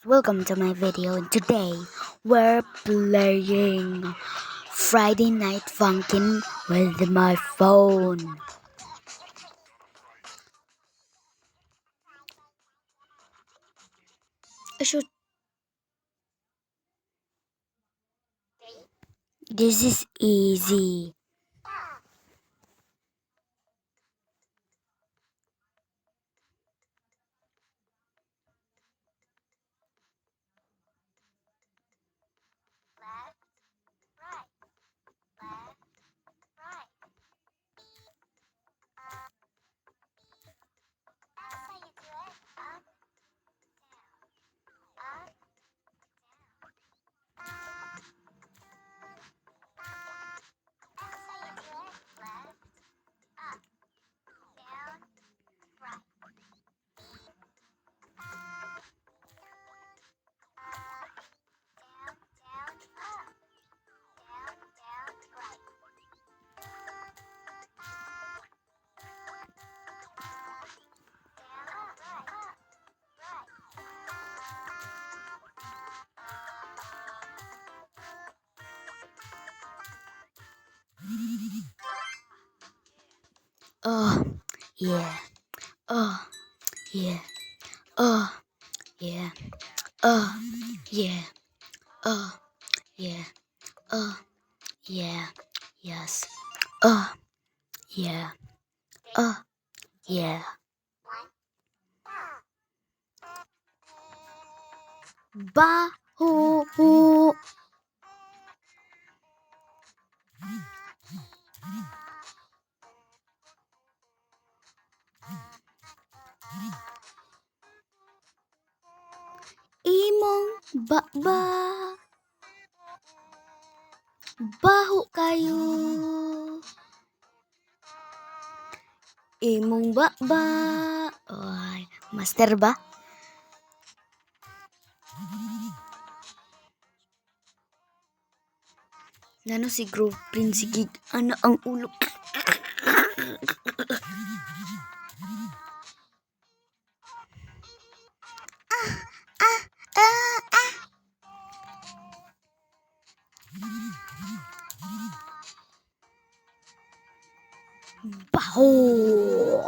welcome to my video, and today we're playing Friday Night Funkin' with my phone. I should. This is easy. Oh, yeah. Oh, yeah. Oh, yeah. Oh, yeah. Oh, yeah. Oh, yeah. Yes. Oh, yeah. Oh, yeah. Baho. Imong ba baho kayo. Imong ba. Ay, master ba? Nano si Grove Prince Gig, ano ang ulo? Baho!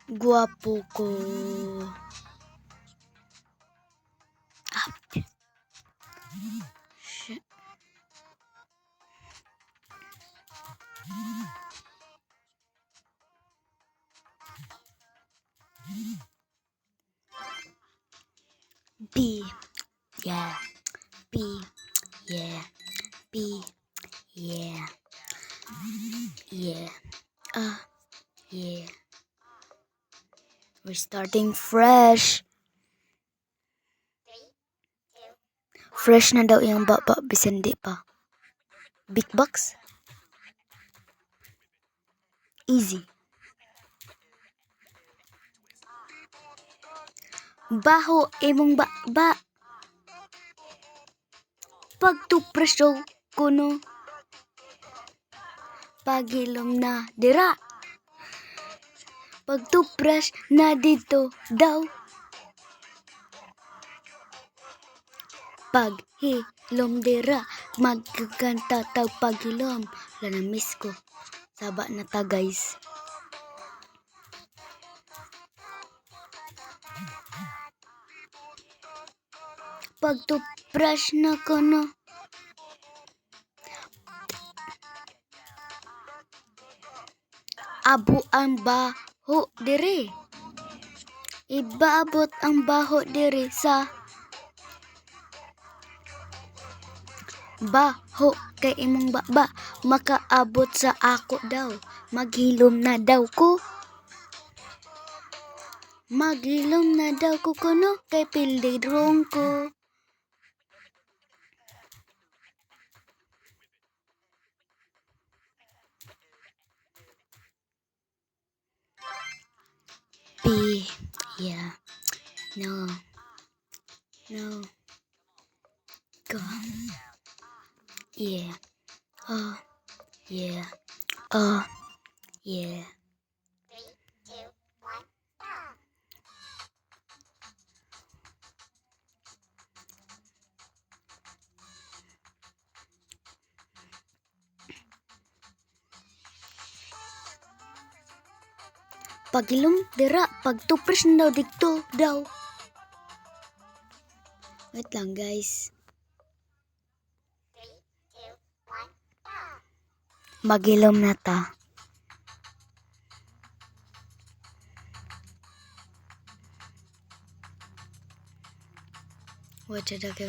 Guwapo ko. Ah, shit. B. Yeah. B. Yeah. B. Yeah. Yeah. Yeah. We're starting fresh. Fresh na daw yung baba, bisan di pa. Big box? Easy. Baho imong ba. Pagtupresyo kuno. Pagilom na dira. Pagtupras na dito daw. Paghilom dira. Magkakanta tag paghilom. Wala na miss ko. Saba na ta guys. Pagtupras na kuno. Abo ang baho diri. Ibaabot ang baho diri sa baho kay imong ba makaabot sa ako daw. Maghilom na daw ko. Maghilom na daw ko kuno kay pildirong ko. B. Yeah. No. Go. Yeah. Oh. Yeah. Oh. Yeah. Pagilom dira, pagtupres na daw dito daw. Wait lang guys. Magilom na ta. What did I do?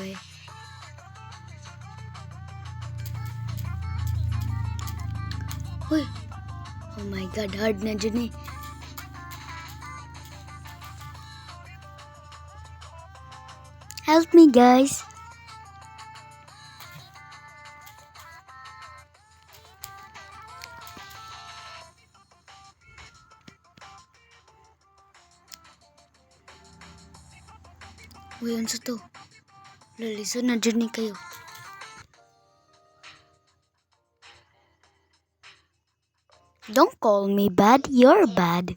Uy. Oh my god, hard na dyan eh. Help me guys. Uy, ano to? Lalisod na dyan kayo. Don't call me bad, you're bad.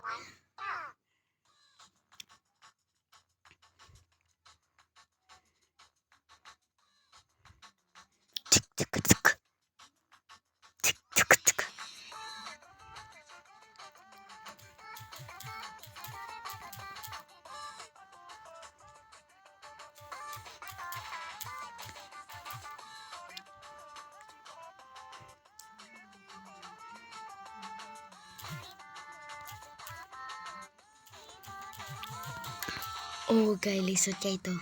Oh, guys, lisod kayo ito.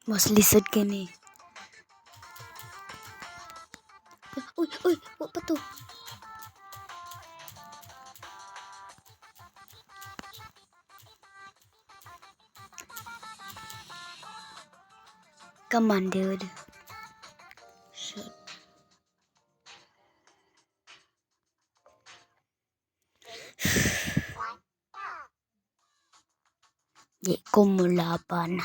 Mas lisod ka ni. Uy, what pa to? Come on, dude. Shut. Di ko mulaban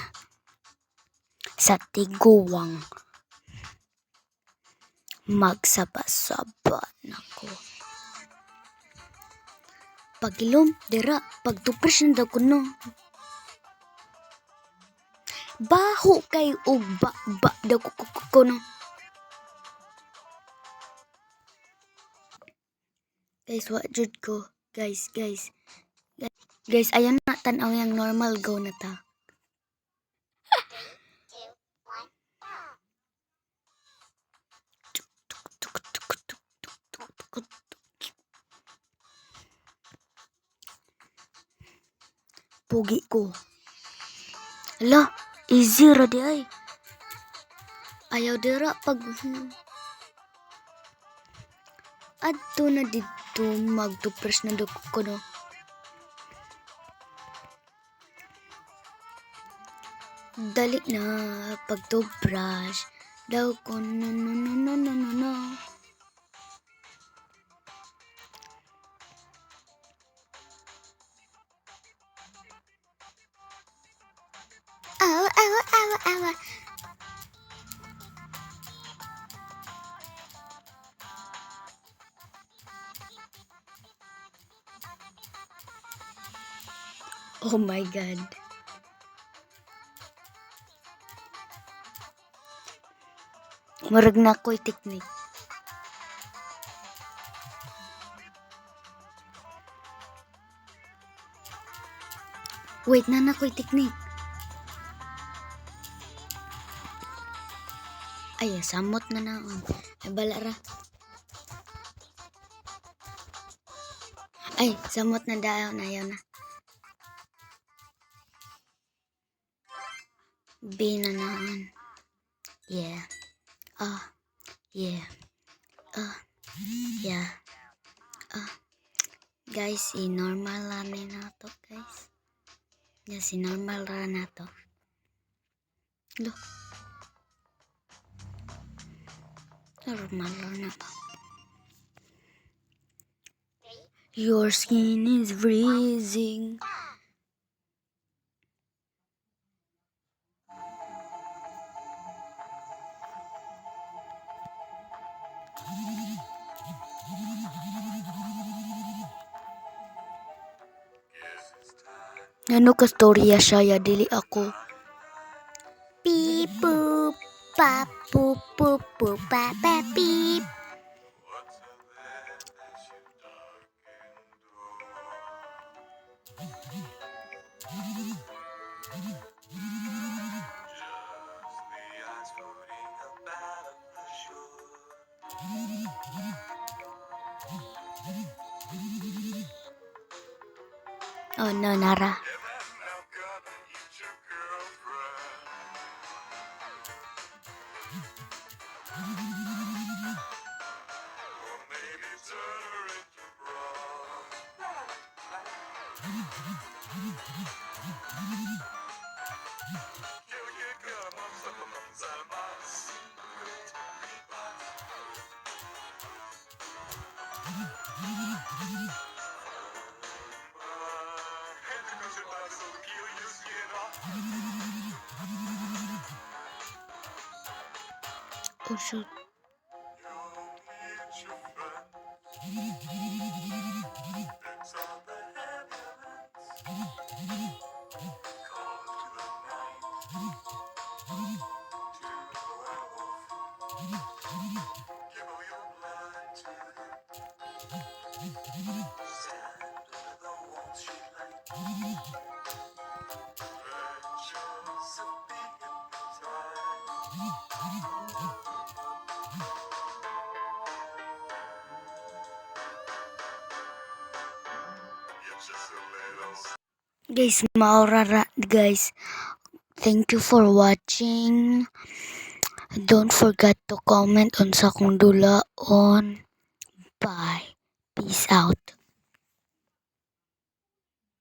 sa tiguwang magsabasaban ako. Pagilom, dira, pagtupres na daw kuno. Baho kay og ba daw kuno. Guys, what jud ko? Guys, ayan na tanaw yang normal go na ta. Pugi ko. Ala, easy ra di ay. Ayaw dira pag adto na dito magtupres na do ko no. Dali na pagtubrush daw ko no. Awa. Oh my god. Murag na ko'y technique. Wait na ko'y technique. Ay, samot na naon. Ay, bala ra. Ay, samot na daw na ayaw na. B na naon. Yeah. Yeah. Yeah. Guys, i-normal lang na to, guys. Yes, i-normal lang na to. Look. Normal lang na to. Your skin is freezing. Ano ka storya siya ya dili ako. Beep boop pa boop boop boop pa pa beep. Oh no, Nara. Oh shoot. Guys, maurara guys. Thank you for watching. Don't forget to comment on sa kung dula on. Bye. Peace out.